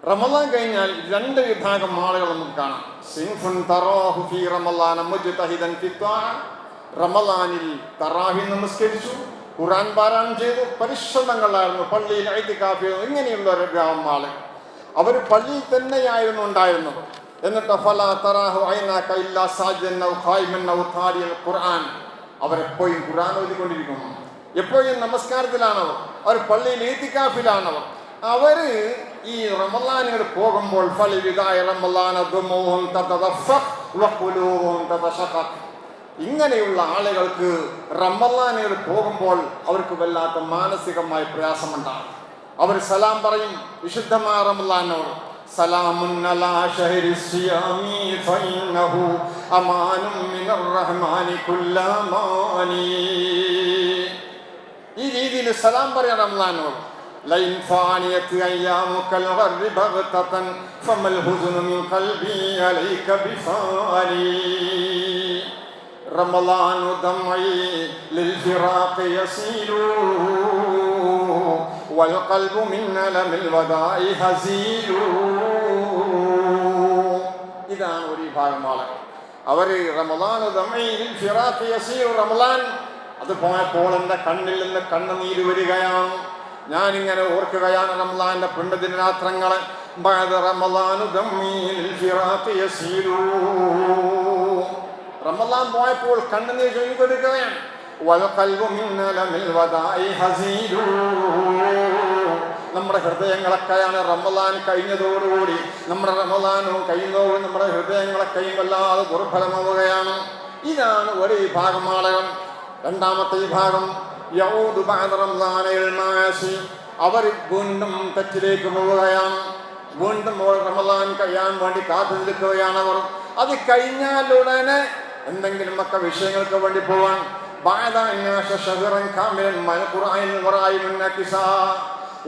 റമളാൻ കഴിഞ്ഞാൽ രണ്ട് വിഭാഗം ആളുകൾ നമുക്ക് കാണാം. സിൻഫുൻ തറാഹു ഫീ റമളാന മുജ്തഹിദൻ ഫി ത്വാഅ. റമളാനിൽ തറാവി നമസ്കരിച്ചു, ഖുർആൻ പാരായണം ചെയ്തു, പരിശ്രമങ്ങളായിരുന്നു, പള്ളിയിൽ ഇഅ്തികാഫ് ചെയ്തു. ഇങ്ങനെയുള്ള ഒരു വിഭാഗം ആളുകൾ അവർ പള്ളിയിൽ തന്നെയായിരുന്നു ഉണ്ടായിരുന്നത്. എന്നിട്ട് ഫലാ തറാഹു ഐനാക ഇല്ലാ സാജിദൻ ഔ ഖായിമൻ ഔ ഖാരിയൽ ഖുർആൻ. അവരെപ്പോഴും ഖുർആൻ ഓതിക്കൊണ്ടിരിക്കുന്നു, എപ്പോഴും നമസ്കാരത്തിലാണവർ, അവർ പള്ളിയിൽ ഇഅ്തികാഫിലാണവർ. അവര് ഈ റമളാനിൽ പോകുമ്പോൾ ഇങ്ങനെയുള്ള ആളുകൾക്ക് റമളാനിൽ പോകുമ്പോൾ അവർക്ക് വല്ലാത്ത മാനസികമായ പ്രയാസമുണ്ടാകും. അവർ സലാം പറയും വിശുദ്ധമായ റമളാനോട്. സലാമുൻ അലാ ശഹരി സിയാമി ഫഇന്നഹു അമാനും മിനർ റഹ്മാനി കുല്ലമാനി. ഈ രീതിയിൽ സലാം പറയാം റമളാനോട്. ലൈൻ ഫാനിയത്ത് അയ്യാമുകൽ ഗർരി ബഗ്തതൻ ഫമൽ ഹുസ്നു മിൻ ഖൽബി അലൈക ബിഫാനി. റമളാനു ദംഇ ലിൽ ഫിറാഖി യസീലു വൽ ഖൽബു മിൻ അലമിൽ വദാഇ ഹസീലു. ഇതാണ് ഒരു വിഭാഗം ആളുകൾ. അവര് റമളാനു ദംഇ ലിൽ ഫിറാഖി യസീലു. റമളാൻ അത് പോയപ്പോൾ എൻ്റെ കണ്ണിൽ നിന്ന് കണ്ണുനീര് വരികയാണ്. ഞാനിങ്ങനെ ഓർക്കുകയാണ് റമളാന്റെ പുണ്യദിനരാത്രങ്ങളെ. റമളാൻ പോയപ്പോൾ കണ്ണുനീർ ചൊല്ലിക്കൊടുക്കുകയാണ്. നമ്മുടെ ഹൃദയങ്ങളൊക്കെയാണ് റമളാൻ കഴിഞ്ഞതോടുകൂടി, നമ്മുടെ റമളാനും കഴിയുന്നതോടുകൂടി നമ്മുടെ ഹൃദയങ്ങളൊക്കെയും വല്ലാതെ ദുർബലമാവുകയാണ്. ഇതാണ് ഒരു വിഭാഗം ആളുകൾ. രണ്ടാമത്തെ വിഭാഗം അവർ വീണ്ടും തെറ്റിലേക്ക് പോവുകയാണ്. വീണ്ടും റമളാൻ കഴിയാൻ വേണ്ടി കാത്തു നിൽക്കുകയാണ് അവർ. അത് കഴിഞ്ഞാലുടനെ എന്തെങ്കിലുമൊക്കെ വിഷയങ്ങൾക്ക് വേണ്ടി പോവാൻ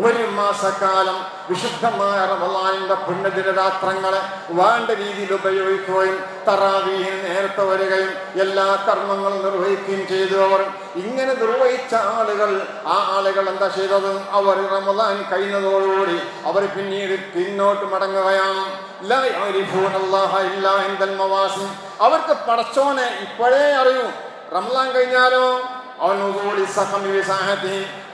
ഒരു മാസക്കാലം വിശുദ്ധമായ റമളാനിന്റെ പുണ്യദിനരാത്രങ്ങളെ വേണ്ട രീതിയിൽ ഉപയോഗിക്കുകയും തറാവീഹിൽ നേരത്തെ വരികയും എല്ലാ കർമ്മങ്ങളും നിർവഹിക്കുകയും ചെയ്തു. അവർ ഇങ്ങനെ നിർവഹിച്ച ആ ആളുകൾ എന്താ ചെയ്തത്? അവർ റമളാൻ കഴിയുന്നതോടുകൂടി അവർ പിന്നീട് പിന്നോട്ട് മടങ്ങുകയാണ്. അവർക്ക് പടച്ചോനെ ഇപ്പോഴേ അറിയൂ. റമളാൻ കഴിഞ്ഞാലോ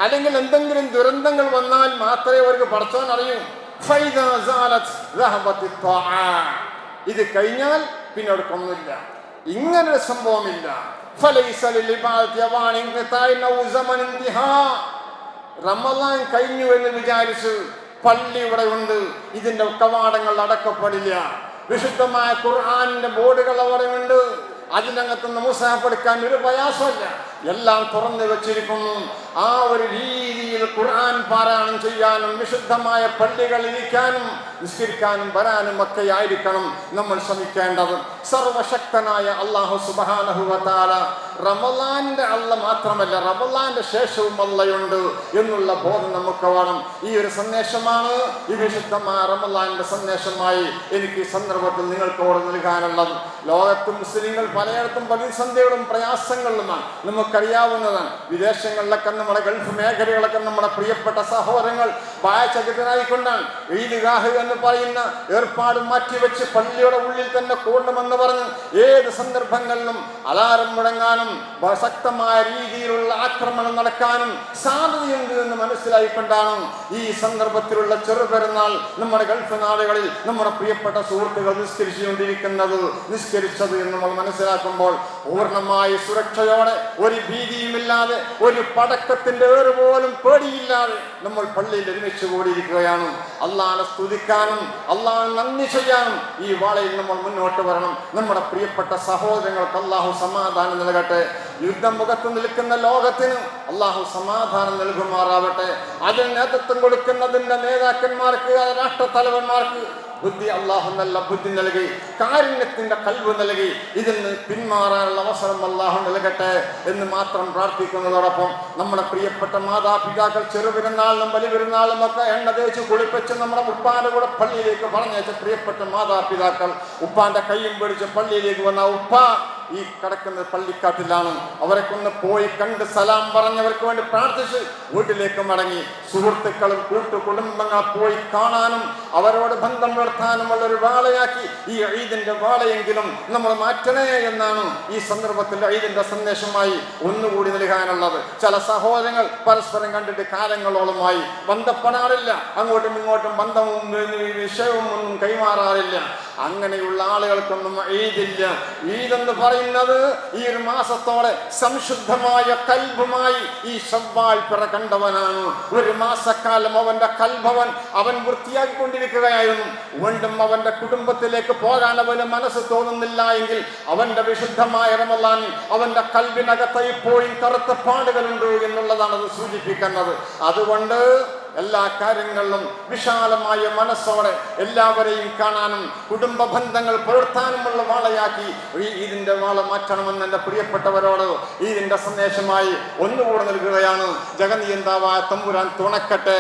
അല്ലെങ്കിൽ എന്തെങ്കിലും ദുരന്തങ്ങൾ വന്നാൽ മാത്രമേ അവർക്ക് പടച്ചോൻ അറിയൂ. ഇത് കഴിഞ്ഞാൽ പിന്നെ അവർക്കൊന്നുമില്ല, ഇങ്ങനൊരു സംഭവമില്ല. റമളാൻ കഴിഞ്ഞു എന്ന് വിചാരിച്ച് പള്ളി ഇവിടെ ഉണ്ട്, ഇതിന്റെ കവാടങ്ങൾ അടക്കപ്പെടില്ല. വിശുദ്ധമായ ഖുർആനിന്റെ ബോർഡുകൾ അവിടെ ഉണ്ട്, അതിനകത്തുനിന്ന് മുസാഫ് എടുക്കാൻ ഒരു പ്രയാസമില്ല, എല്ലാം തുറന്നു വെച്ചിരിക്കുന്നു. ആ ഒരു രീതിയിൽ ഖുർആൻ പാരായണം ചെയ്യാനും വിശുദ്ധമായ പള്ളികളിൽ ഇരിക്കാനും നിസ്കരിക്കാനും വരാനും ഒക്കെ ആയിരിക്കണം നമ്മൾ ശ്രമിക്കേണ്ടത്. സർവശക്തനായ അല്ലാഹു സുബ്ഹാനഹു വ തആല റമളാന്റെ അല്ല മാത്രമല്ല, റമളാന്റെ ശേഷവും അല്ലയുണ്ട് എന്നുള്ള ബോധം നമുക്ക് വേണം. ഈ ഒരു സന്ദേശമാണ് ഈ വിശുദ്ധമായ റമളാന്റെ സന്ദേശമായി എനിക്ക് ഈ സന്ദർഭത്തിൽ നിങ്ങൾക്കോട് നൽകാനുള്ളത്. ലോകത്ത് മുസ്ലിങ്ങൾ പലയിടത്തും പ്രതിസന്ധികളും പ്രയാസങ്ങളിലുമാണ്, നമുക്കറിയാവുന്നതാണ്. വിദേശങ്ങളിലൊക്കെ നമ്മുടെ ഗൾഫ് മേഖലകളൊക്കെ നമ്മുടെ പ്രിയപ്പെട്ട സഹോദരങ്ങൾ വായചകിതരായിക്കൊണ്ടാണ് ഈദ്ഗാഹ് എന്ന് പറയുന്ന ഏർപ്പാട് മാറ്റിവെച്ച് പള്ളിയുടെ ഉള്ളിൽ തന്നെ കൂടണമെന്ന് പറഞ്ഞ് ഏത് സന്ദർഭങ്ങളിലും അലാറം മുടങ്ങാനും ശക്തമായ രീതിയിലുള്ള ആക്രമണം നടക്കാനും സാധ്യതയുണ്ട് എന്ന് മനസ്സിലായിക്കൊണ്ടാണ് ഈ സന്ദർഭത്തിലുള്ള ചെറുപെരുന്നാൾ നമ്മുടെ ഗൾഫ് നാടുകളിൽ നമ്മുടെ പ്രിയപ്പെട്ട സുഹൃത്തുക്കൾ നിസ്കരിച്ചത് എന്ന് നമ്മൾ മനസ്സിലാക്കുമ്പോൾ പൂർണ്ണമായ സുരക്ഷയോടെ ഒരു ഭീതിയുമില്ലാതെ ഒരു പടക്കത്തിന്റെ ഏറ് പോലും പേടിയില്ലാതെ നമ്മൾ പള്ളിയിൽ ഒരുമിച്ച് കൂടിയിരിക്കുകയാണ്. അള്ളാഹനെ സ്തുതിക്കാനും അള്ളാഹനെ നന്ദി ചെയ്യാനും ഈ വാളയിൽ നമ്മൾ മുന്നോട്ട് വരണം. നമ്മുടെ പ്രിയപ്പെട്ട സഹോദരങ്ങൾക്ക് അള്ളാഹു സമാധാനം നൽകട്ടെ. യുദ്ധം മുഖത്ത് നിൽക്കുന്ന ലോകത്തിന് അള്ളാഹു സമാധാനം നൽകുമാറാവട്ടെ. അതിന് നേതൃത്വം കൊടുക്കുന്നതിന്റെ നേതാക്കന്മാർക്ക്, രാഷ്ട്ര തലവന്മാർക്ക് ബുദ്ധി അള്ളാഹു നല്ല ബുദ്ധി നൽകി, കാരുണ്യത്തിന്റെ കൽവ് നൽകി, ഇതിൽ നിന്ന് പിന്മാറാനുള്ള അവസരം അള്ളാഹു നൽകട്ടെ എന്ന് മാത്രം പ്രാർത്ഥിക്കുന്നതോടൊപ്പം നമ്മുടെ പ്രിയപ്പെട്ട മാതാപിതാക്കൾ ചെറുപെരുന്നാളിനും ബലിപെരുന്നാളിനും ഒക്കെ എണ്ണ തേച്ച് കുളിപ്പിച്ച് നമ്മുടെ ഉപ്പാന്റെ കൂടെ പള്ളിയിലേക്ക് പറഞ്ഞയച്ച പ്രിയപ്പെട്ട മാതാപിതാക്കൾ, ഉപ്പാന്റെ കൈയും പിടിച്ച് പള്ളിയിലേക്ക് വന്ന ഉപ്പ ഈ കിടക്കുന്നത് പള്ളിക്കാട്ടിലാണ്. അവരൊക്കെ ഒന്ന് പോയി കണ്ട് സലാം പറഞ്ഞവർക്ക് വേണ്ടി പ്രാർത്ഥിച്ച് വീട്ടിലേക്ക് മടങ്ങി. സുഹൃത്തുക്കളും കുടുംബങ്ങൾ പോയി കാണാനും അവരോട് ബന്ധം പുലർത്താനുമുള്ള ഒരു വേളയാക്കി ഈ ഈദിന്റെ വേളയെങ്കിലും നമ്മൾ മാറ്റണേ എന്നാണ് ഈ സന്ദർഭത്തിൽ ഈദിന്റെ സന്ദേശമായി ഒന്നുകൂടി നൽകാനുള്ളത്. ചില സഹോദരങ്ങൾ പരസ്പരം കണ്ടിട്ട് കാലങ്ങളോളമായി ബന്ധപ്പെടാറില്ല, അങ്ങോട്ടും ഇങ്ങോട്ടും ബന്ധവും വിഷയവും ഒന്നും കൈമാറാറില്ല. അങ്ങനെയുള്ള ആളുകൾക്കൊന്നും ഈദില്ല. ഈദെന്ന് പറയുന്നത് ഈ ഒരു മാസത്തോടെ സംശുദ്ധമായ കൽബുമായി ഈ ശവ്വാൽ പിറ കണ്ടവനാണ്. ഒരു മാസക്കാലം അവന്റെ കൽഭവൻ അവൻ വൃത്തിയാക്കിക്കൊണ്ടിരിക്കുകയായിരുന്നു. വീണ്ടും അവന്റെ കുടുംബത്തിലേക്ക് പോകാൻ അവന് മനസ്സ് തോന്നുന്നില്ല എങ്കിൽ അവന്റെ വിശുദ്ധമായ റമളാനിൽ അവന്റെ കൽബിനകത്ത് ഇപ്പോഴും കറുത്ത പാടുകളുണ്ട് എന്നുള്ളതാണ് അത് സൂചിപ്പിക്കുന്നത്. അതുകൊണ്ട് എല്ലാ കാര്യങ്ങളിലും വിശാലമായ മനസ്സോടെ എല്ലാവരെയും കാണാനും കുടുംബ ബന്ധങ്ങൾ പുലർത്താനുമുള്ള വാളയാക്കി ഇതിന്റെ വാള മാറ്റണമെന്ന് എൻ്റെ പ്രിയപ്പെട്ടവരോട് ഇതിന്റെ സന്ദേശമായി ഒന്നുകൂടെ നൽകുകയാണ്. ജഗന്നിയന്താവായ തമ്പുരാൻ തുണക്കട്ടെ.